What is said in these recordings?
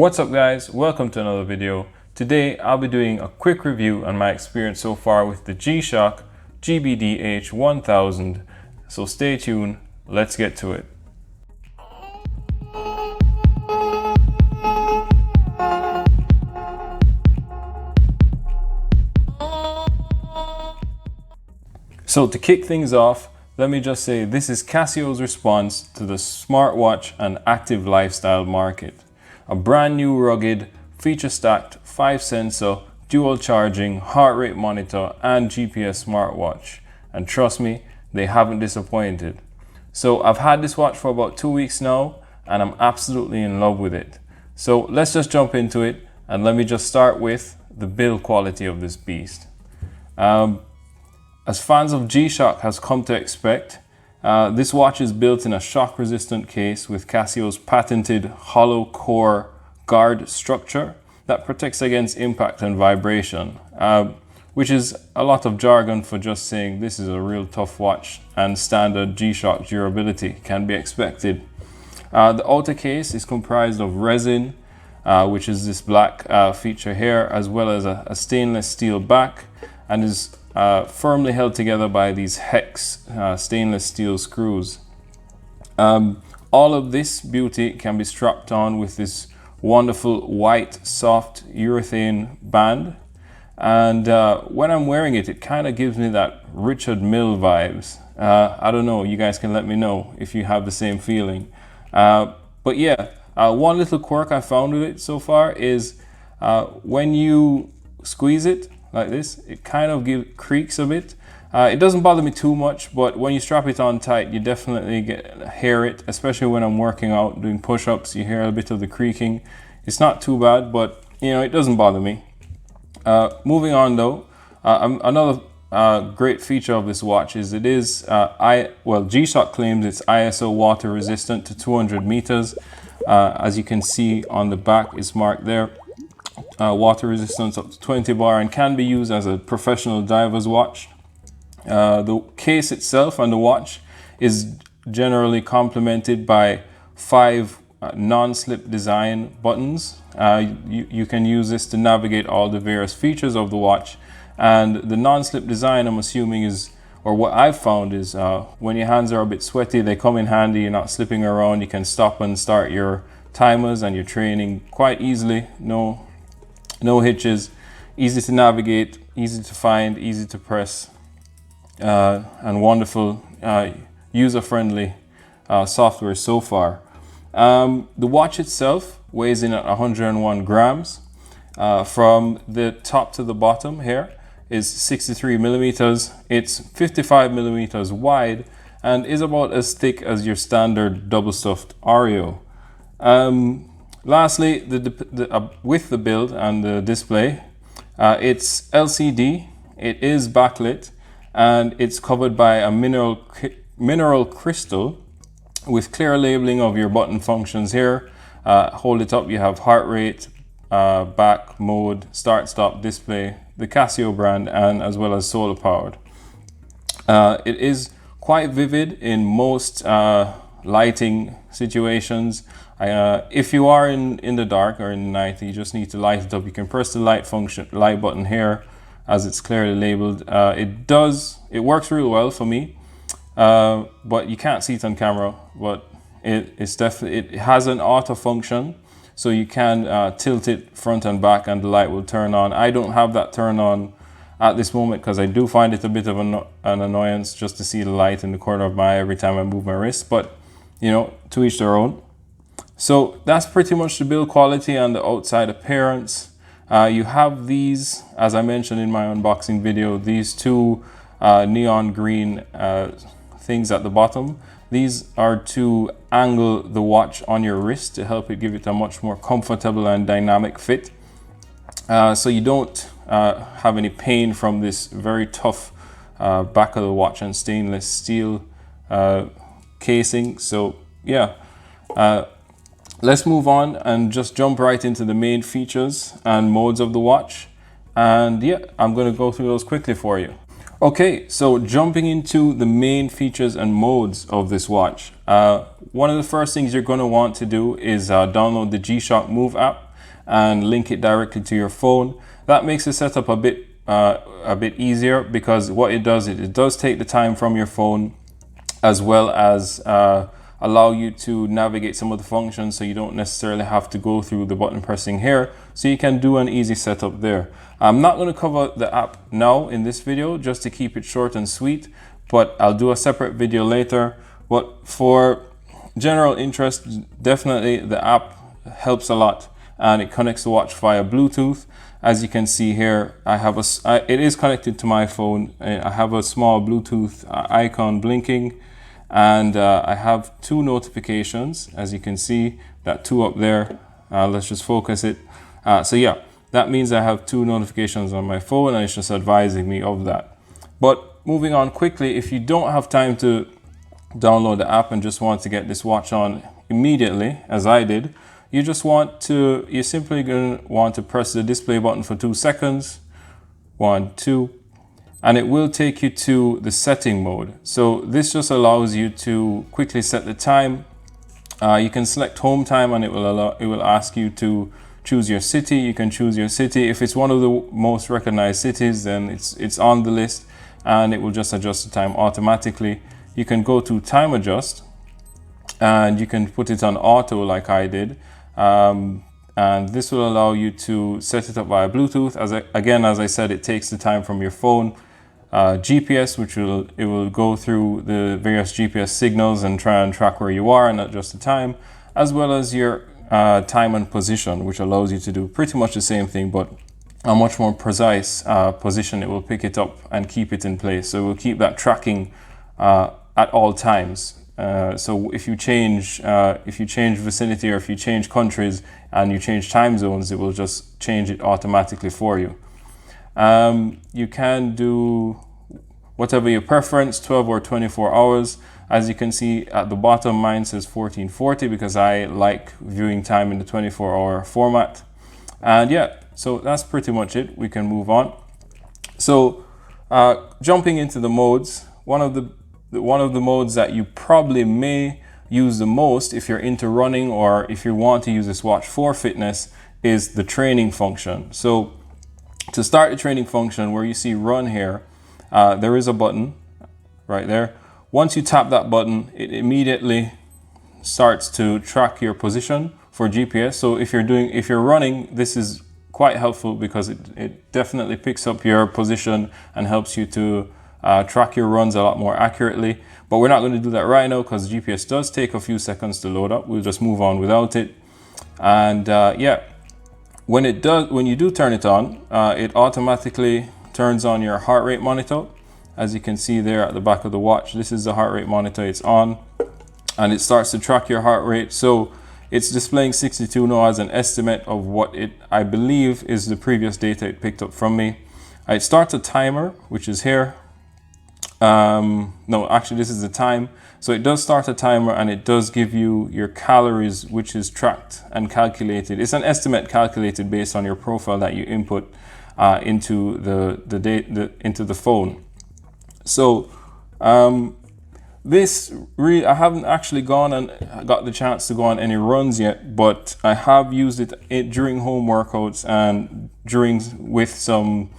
What's up guys, welcome to another video. Today I'll be doing a quick review on my experience so far with the G-Shock GBD-H1000. So stay tuned, let's get to it. So to kick things off, let me just say this is Casio's response to the smartwatch and active lifestyle market. A brand new rugged, feature-stacked 5-sensor, dual charging, heart rate monitor and GPS smartwatch. And trust me, they haven't disappointed. So I've had this watch for about 2 weeks now and I'm absolutely in love with it. So let's just jump into it and let me just start with the build quality of this beast. As fans of G-Shock has come to expect, this watch is built in a shock-resistant case with Casio's patented hollow core guard structure that protects against impact and vibration, which is a lot of jargon for just saying this is a real tough watch and standard G-Shock durability can be expected. The outer case is comprised of resin, which is this black feature here, as well as a stainless steel back, and is firmly held together by these hex stainless steel screws. All of this beauty can be strapped on with this wonderful white soft urethane band, and when I'm wearing it, it kind of gives me that Richard Mille vibes. I don't know, you guys can let me know if you have the same feeling. But yeah, one little quirk I found with it so far is when you squeeze it like this, it kind of creaks a bit. It doesn't bother me too much, but when you strap it on tight, you definitely hear it, especially when I'm working out, doing push-ups, you hear a bit of the creaking. It's not too bad, but you know, it doesn't bother me. Moving on though, another great feature of this watch is it is, G-Shock claims it's ISO water resistant to 200 meters. As you can see on the back, it's marked there. Water resistance up to 20 bar and can be used as a professional diver's watch. The case itself and the watch is generally complemented by 5 non-slip design buttons. You can use this to navigate all the various features of the watch, and the non-slip design, I'm assuming, is, or what I've found is, when your hands are a bit sweaty, they come in handy. You're not slipping around, you can stop and start your timers and your training quite easily. No hitches, easy to navigate, easy to find, easy to press, and wonderful, user-friendly software so far. The watch itself weighs in at 101 grams. From the top to the bottom here is 63 millimeters. It's 55 millimeters wide and is about as thick as your standard double-stuffed Oreo. Lastly, with the build and the display, it's LCD, it is backlit, and it's covered by a mineral crystal with clear labeling of your button functions here. Hold it up, you have heart rate, back, mode, start, stop, display, the Casio brand, and as well as solar powered. It is quite vivid in most lighting situations. If you are in the dark or in the night, you just need to light it up. You can press the light button here, as it's clearly labeled. It works real well for me, but you can't see it on camera. But it has an auto function, so you can tilt it front and back, and the light will turn on. I don't have that turn on at this moment because I do find it a bit of an annoyance just to see the light in the corner of my eye every time I move my wrist. But you know, to each their own. So that's pretty much the build quality and the outside appearance. You have these, as I mentioned in my unboxing video, these 2 neon green things at the bottom. These are to angle the watch on your wrist to help it give it a much more comfortable and dynamic fit. So you don't have any pain from this very tough back of the watch and stainless steel casing. So yeah. Let's move on and just jump right into the main features and modes of the watch. And yeah, I'm going to go through those quickly for you. Okay, so jumping into the main features and modes of this watch. One of the first things you're going to want to do is download the G-Shock Move app. and link it directly to your phone. That makes the setup a bit easier, because what it does, it does take the time from your phone, as well as allow you to navigate some of the functions, so you don't necessarily have to go through the button pressing here. So you can do an easy setup there. I'm not going to cover the app now in this video, just to keep it short and sweet, but I'll do a separate video later. But for general interest, definitely the app helps a lot, and it connects the watch via Bluetooth. As you can see here, it is connected to my phone. I have a small Bluetooth icon blinking, and I have 2 notifications, as you can see, that 2 up there. Let's just focus it. So yeah, that means I have 2 notifications on my phone, and it's just advising me of that. But moving on quickly, if you don't have time to download the app and just want to get this watch on immediately, as I did, you're simply going to want to press the display button for 2 seconds. 1, 2. And it will take you to the setting mode. So this just allows you to quickly set the time. You can select home time, and it will ask you to choose your city. You can choose your city. If it's one of the most recognized cities, then it's on the list, and it will just adjust the time automatically. You can go to time adjust, and you can put it on auto like I did. And this will allow you to set it up via Bluetooth. As I said, it takes the time from your phone. GPS, it will go through the various GPS signals and try and track where you are and adjust the time, as well as your time and position, which allows you to do pretty much the same thing, but a much more precise position. It will pick it up and keep it in place. So it will keep that tracking at all times. So if you change vicinity, or if you change countries and you change time zones, it will just change it automatically for you. You can do whatever your preference, 12 or 24 hours. As you can see at the bottom, mine says 1440 because I like viewing time in the 24-hour format. And yeah, so that's pretty much it. We can move on. So jumping into the modes, one of the modes that you probably may use the most if you're into running, or if you want to use this watch for fitness, is the training function. So to start the training function, where you see run here, there is a button right there. Once you tap that button, it immediately starts to track your position for GPS. So if you're running, this is quite helpful, because it definitely picks up your position and helps you to track your runs a lot more accurately. But we're not going to do that right now, because GPS does take a few seconds to load up. We'll just move on without it. And yeah, when you do turn it on, it automatically turns on your heart rate monitor. As you can see there at the back of the watch, this is the heart rate monitor. It's on, and it starts to track your heart rate. So it's displaying 62 now as an estimate of what I believe is the previous data it picked up from me. It starts a timer, which is here. No, actually this is the time. So it does start a timer, and it does give you your calories, which is tracked and calculated. It's an estimate calculated based on your profile that you input into the phone. So I haven't actually gone and got the chance to go on any runs yet, but I have used it during home workouts and with some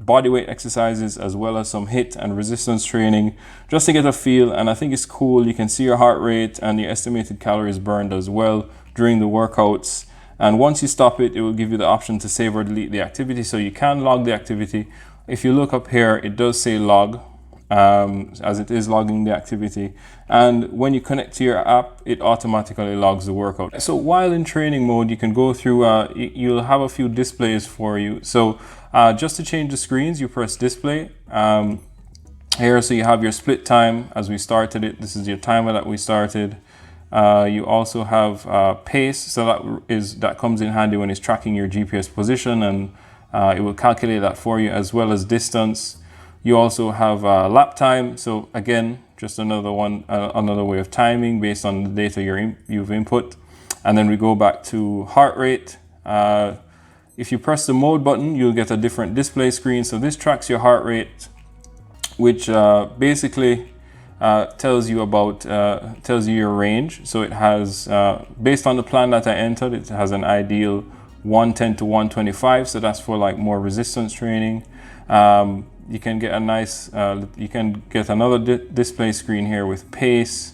bodyweight exercises, as well as some HIIT and resistance training, just to get a feel. And I think it's cool. You can see your heart rate and your estimated calories burned as well during the workouts. And once you stop it, it will give you the option to save or delete the activity. So you can log the activity. If you look up here, it does say log, as it is logging the activity. And when you connect to your app, it automatically logs the workout. So while in training mode, you can go through, you'll have a few displays for you. So just to change the screens, you press display here. So you have your split time as we started it. This is your timer that we started. You also have pace. So that comes in handy when it's tracking your GPS position, and it will calculate that for you, as well as distance. You also have lap time. So again, just another way of timing based on the data you've input. And then we go back to heart rate. If you press the mode button, you'll get a different display screen. So this tracks your heart rate, which basically tells you about tells you your range. So it has, based on the plan that I entered, it has an ideal 110 to 125. So that's for like more resistance training. You can get a nice, you can get another display screen here with pace.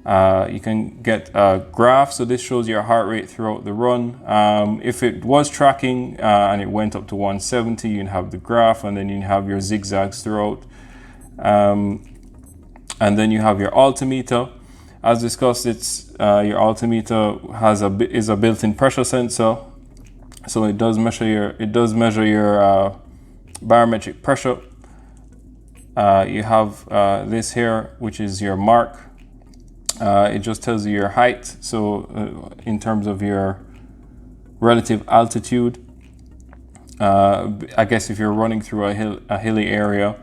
You can get a graph, so this shows your heart rate throughout the run. If it was tracking and it went up to 170, you can have the graph, and then you have your zigzags throughout. And then you have your altimeter. As discussed, it's your altimeter is a built-in pressure sensor, so it does measure your barometric pressure. You have this here, which is your mark. It just tells you your height, so in terms of your relative altitude, I guess if you're running through a hilly area.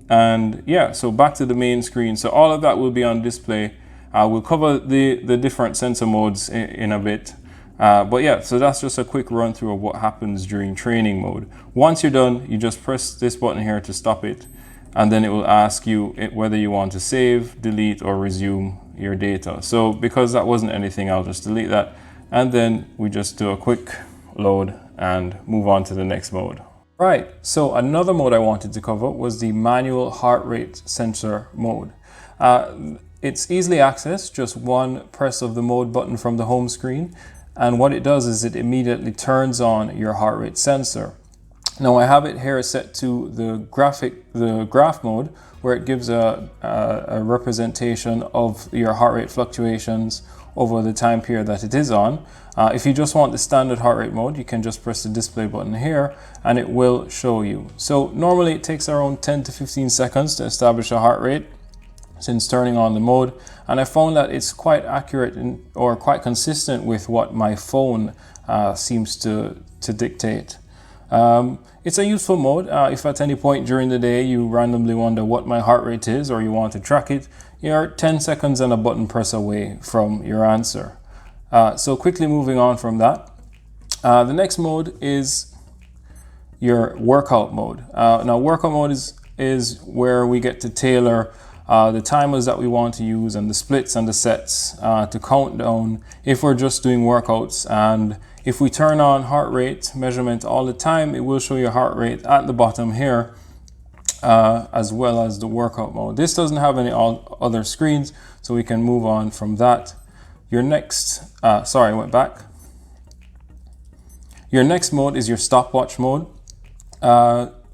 And yeah, so back to the main screen. So all of that will be on display. We'll cover the different sensor modes in a bit. But yeah, so that's just a quick run through of what happens during training mode. Once you're done, you just press this button here to stop it, and then it will ask you whether you want to save, delete, or resume your data. So because that wasn't anything, I'll just delete that, and then we just do a quick load and move on to the next mode. Right, so another mode I wanted to cover was the manual heart rate sensor mode. It's easily accessed, just one press of the mode button from the home screen, and what it does is it immediately turns on your heart rate sensor. Now I have it here set to the graph mode, where it gives a representation of your heart rate fluctuations over the time period that it is on. If you just want the standard heart rate mode, you can just press the display button here and it will show you. So normally it takes around 10 to 15 seconds to establish a heart rate since turning on the mode, and I found that it's quite accurate or quite consistent with what my phone seems to dictate. It's a useful mode. If at any point during the day you randomly wonder what my heart rate is or you want to track it, you're 10 seconds and a button press away from your answer. So quickly moving on from that, the next mode is your workout mode. Now workout mode is where we get to tailor the timers that we want to use and the splits and the sets to count down if we're just doing workouts. And if we turn on heart rate measurement all the time, it will show your heart rate at the bottom here, as well as the workout mode. This doesn't have any other screens, so we can move on from that. Your next, sorry, I went back. Your next mode is your stopwatch mode.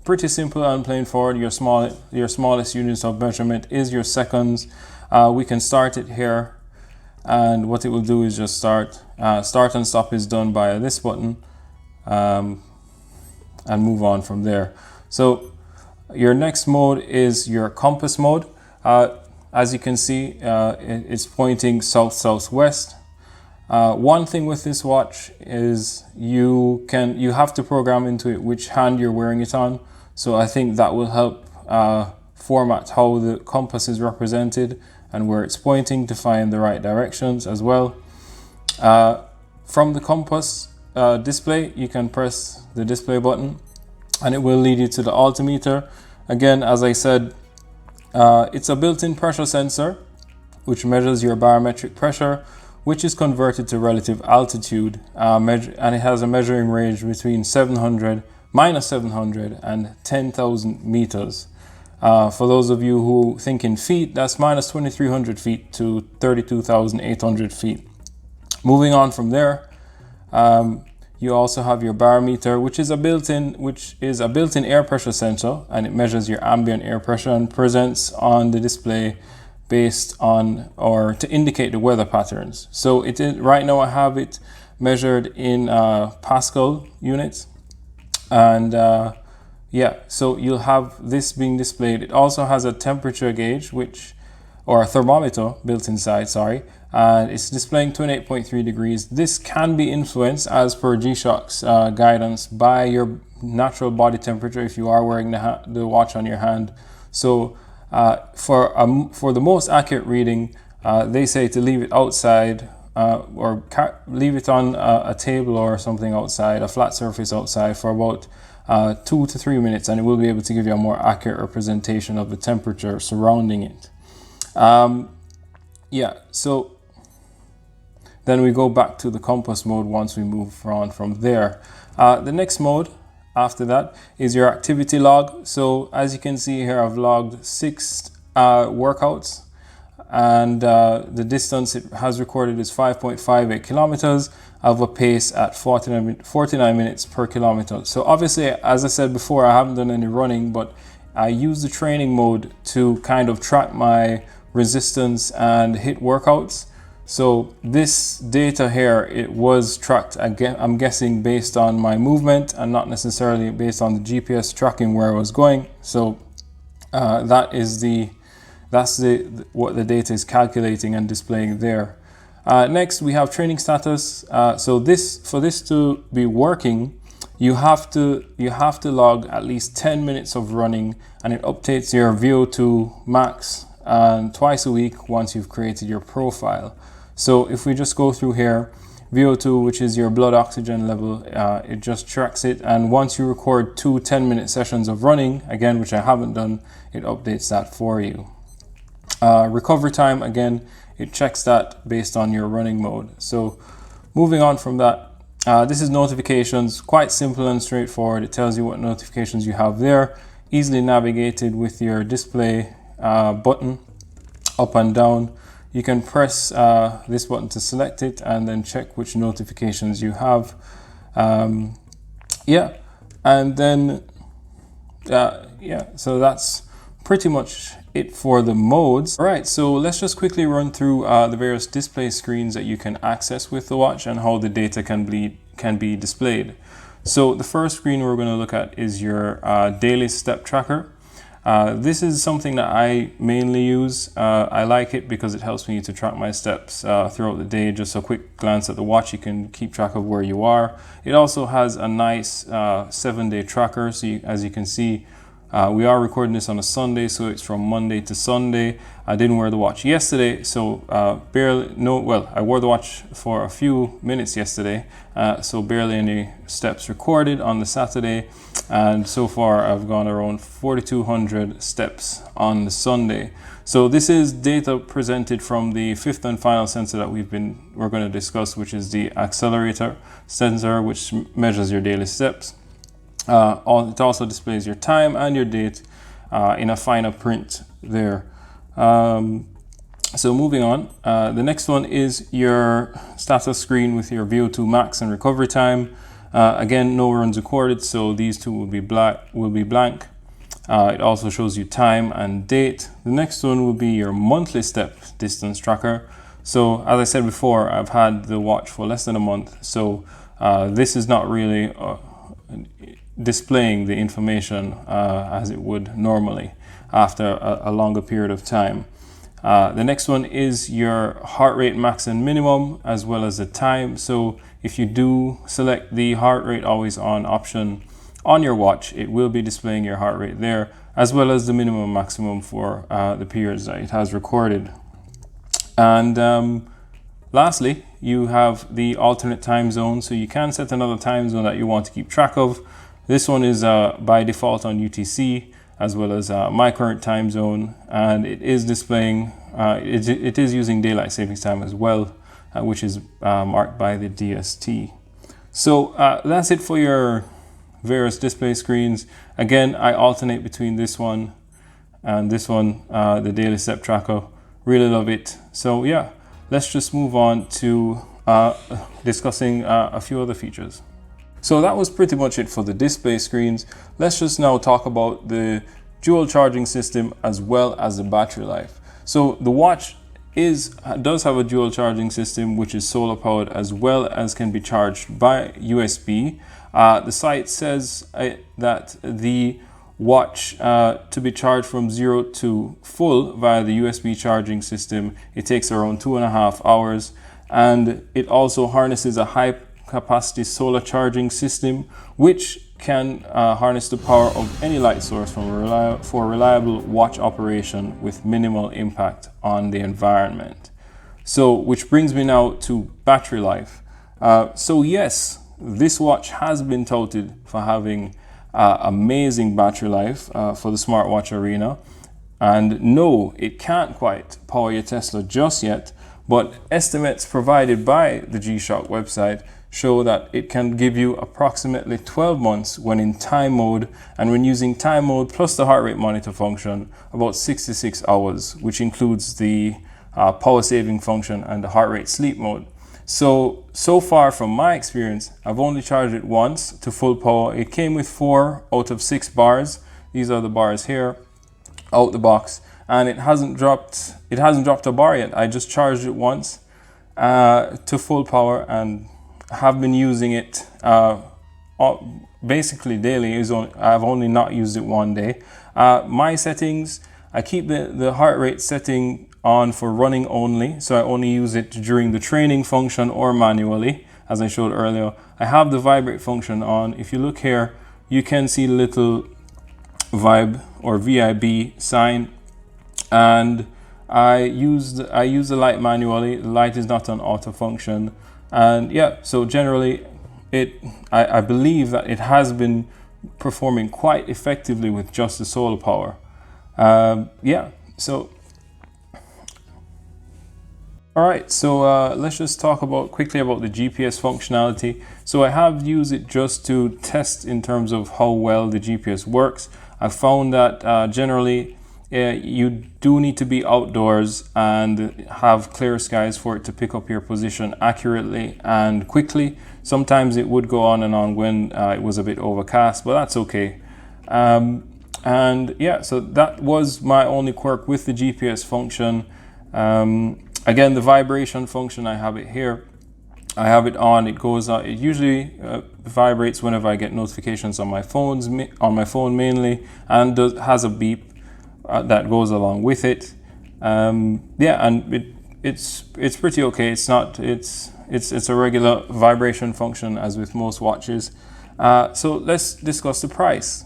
Pretty simple and plain forward. Your smallest units of measurement is your seconds. We can start it here, and what it will do is just start and stop is done by this button, and move on from there. So your next mode is your compass mode. As you can see, it's pointing south-southwest. One thing with this watch is you have to program into it which hand you're wearing it on. So I think that will help format how the compass is represented and where it's pointing to find the right directions as well. From the compass display, you can press the display button and it will lead you to the altimeter. Again, as I said, it's a built-in pressure sensor which measures your barometric pressure, which is converted to relative altitude, and it has a measuring range between minus 700 and 10,000 meters. For those of you who think in feet, that's minus 2,300 feet to 32,800 feet. Moving on from there, you also have your barometer, which is a built-in air pressure sensor, and it measures your ambient air pressure and presents on the display based on or to indicate the weather patterns. So right now I have it measured in Pascal units, and yeah, so you'll have this being displayed. It also has a temperature gauge, or a thermometer built inside, sorry, and it's displaying 28.3 degrees. This can be influenced, as per G-Shock's guidance, by your natural body temperature if you are wearing the watch on your hand. So for the most accurate reading, they say to leave it outside or leave it on a table or something outside, a flat surface outside, for about 2 to 3 minutes, and it will be able to give you a more accurate representation of the temperature surrounding it. Yeah, so then we go back to the compass mode once we move on from there. The next mode after that is your activity log. So as you can see here, I've logged 6 workouts, and the distance it has recorded is 5.58 kilometers of a pace at 49 minutes per kilometer. So obviously, as I said before, I haven't done any running, but I use the training mode to kind of track my resistance and HIIT workouts. So this data here, it was tracked again, I'm guessing based on my movement and not necessarily based on the GPS tracking where I was going. So that's what the data is calculating and displaying there. Next, we have training status. So for this to be working, you have to log at least 10 minutes of running, and it updates your VO2 max twice a week once you've created your profile. So if we just go through here, VO2, which is your blood oxygen level, it just tracks it, and once you record 2 10-minute sessions of running, again, which I haven't done, it updates that for you. Recovery time, again, it checks that based on your running mode. So moving on from that, this is notifications, quite simple and straightforward. It tells you what notifications you have there, easily navigated with your display button up and down. You can press this button to select it and then check which notifications you have. Yeah, and then so that's pretty much it for the modes. All right, so let's just quickly run through the various display screens that you can access with the watch and how the data can be displayed. So the first screen we're going to look at is your daily step tracker. This is something that I mainly use. I like it because it helps me to track my steps throughout the day. Just a quick glance at the watch, you can keep track of where you are. It also has a nice 7-day tracker. So as you can see, we are recording this on a Sunday, so it's from Monday to Sunday. I didn't wear the watch yesterday, so I wore the watch for a few minutes yesterday, so barely any steps recorded on the Saturday, and so far I've gone around 4,200 steps on the Sunday. So this is data presented from the fifth and final sensor that we're going to discuss, which is the accelerator sensor, which measures your daily steps. It also displays your time and your date in a finer print there. So moving on, the next one is your status screen with your VO2 max and recovery time. Again, no runs recorded, so these two will be blank. It also shows you time and date. The next one will be your monthly step distance tracker. So as I said before, I've had the watch for less than a month, so this is not really displaying the information as it would normally after a longer period of time. The next one is your heart rate max and minimum, as well as the time. So if you do select the heart rate always on option on your watch, it will be displaying your heart rate there, as well as the minimum maximum for the periods that it has recorded. And lastly, you have the alternate time zone. So you can set another time zone that you want to keep track of. This one is by default on UTC, as well as my current time zone, and it is displaying, it is using daylight savings time as well, which is marked by the DST. So that's it for your various display screens. Again, I alternate between this one and this one, the daily step tracker. Really love it. So yeah, let's just move on to discussing a few other features. So that was pretty much it for the display screens. Let's just now talk about the dual charging system as well as the battery life. So the watch does have a dual charging system, which is solar powered as well as can be charged by USB. The site says that the watch to be charged from 0 to full via the USB charging system, it takes around 2.5 hours, and it also harnesses a high capacity solar charging system, which can harness the power of any light source for reliable watch operation with minimal impact on the environment. So, which brings me now to battery life. So yes, this watch has been touted for having amazing battery life for the smartwatch arena. And no, it can't quite power your Tesla just yet, but estimates provided by the G-Shock website show that it can give you approximately 12 months when in time mode, and when using time mode plus the heart rate monitor function, about 66 hours, which includes the power saving function and the heart rate sleep mode. So far from my experience, I've only charged it once to full power. It came with 4 out of 6 bars. These are the bars here out the box, and it hasn't dropped a bar yet. I just charged it once to full power and have been using it basically daily. I've only not used it one day. My settings, I keep the heart rate setting on for running only, so I only use it during the training function or manually, as I showed earlier. I have the vibrate function on. If you look here, you can see the little vibe or VIB sign, and I use the light manually. The light is not on auto function, and yeah, so generally I believe that it has been performing quite effectively with just the solar power. Yeah, so all right, so let's just talk quickly about the GPS functionality. So I have used it just to test in terms of how well the GPS works. I found that generally you do need to be outdoors and have clear skies for it to pick up your position accurately and quickly. Sometimes it would go on and on when it was a bit overcast, but that's okay. And yeah, so that was my only quirk with the GPS function. Again, the vibration function, I have it here. I have it on. It goes on. It usually vibrates whenever I get notifications on my phone mainly, and has a beep that goes along with it. Yeah, and it's pretty okay. It's a regular vibration function as with most watches. So let's discuss the price.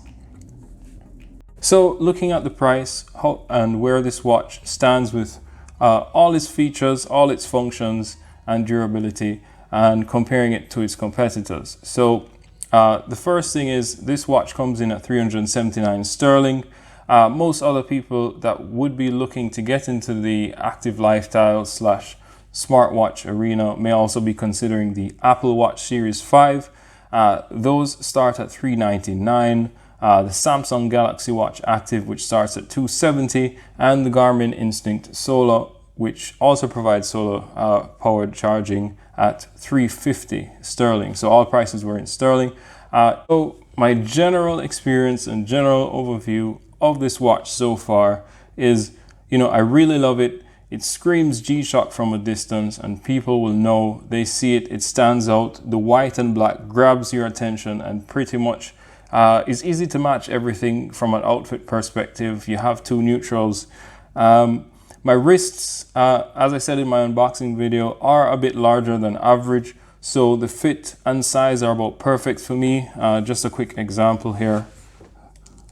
So looking at the price and where this watch stands with all its features, all its functions and durability, and comparing it to its competitors. So the first thing is this watch comes in at 379 sterling. Most other people that would be looking to get into the active lifestyle / smartwatch arena may also be considering the Apple Watch Series 5. Those start at 399. The Samsung Galaxy Watch Active, which starts at 270, and the Garmin Instinct Solar, which also provides solar powered charging, at 350 sterling. So all prices were in sterling. So my general experience and general overview of this watch so far is, I really love it. It screams G-Shock from a distance, and people will know. They see it. It stands out. The white and black grabs your attention and pretty much is easy to match everything from an outfit perspective. You have two neutrals. My wrists, as I said in my unboxing video, are a bit larger than average, so the fit and size are about perfect for me. Just a quick example here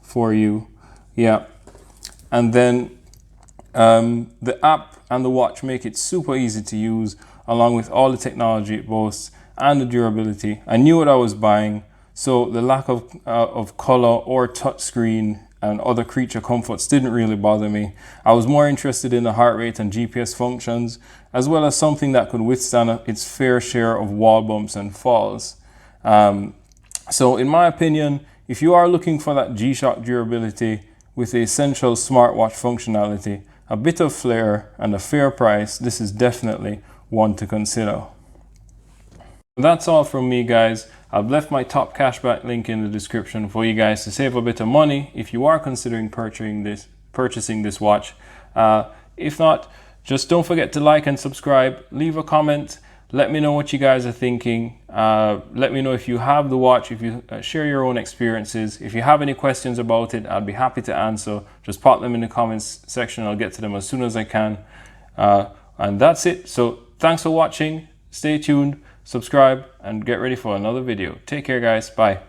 for you. Yeah, and then the app and the watch make it super easy to use, along with all the technology it boasts and the durability. I knew what I was buying. So the lack of color or touchscreen and other creature comforts didn't really bother me. I was more interested in the heart rate and GPS functions, as well as something that could withstand its fair share of wall bumps and falls. So in my opinion, if you are looking for that G-Shock durability with the essential smartwatch functionality, a bit of flair, and a fair price, this is definitely one to consider. That's all from me, guys. I've left my top cashback link in the description for you guys to save a bit of money if you are considering purchasing this watch. If not, just don't forget to like and subscribe, leave a comment, let me know what you guys are thinking. Let me know if you have the watch, if you share your own experiences. If you have any questions about it, I'd be happy to answer. Just pop them in the comments section. I'll get to them as soon as I can. And that's it. So thanks for watching. Stay tuned. Subscribe and get ready for another video. Take care, guys. Bye.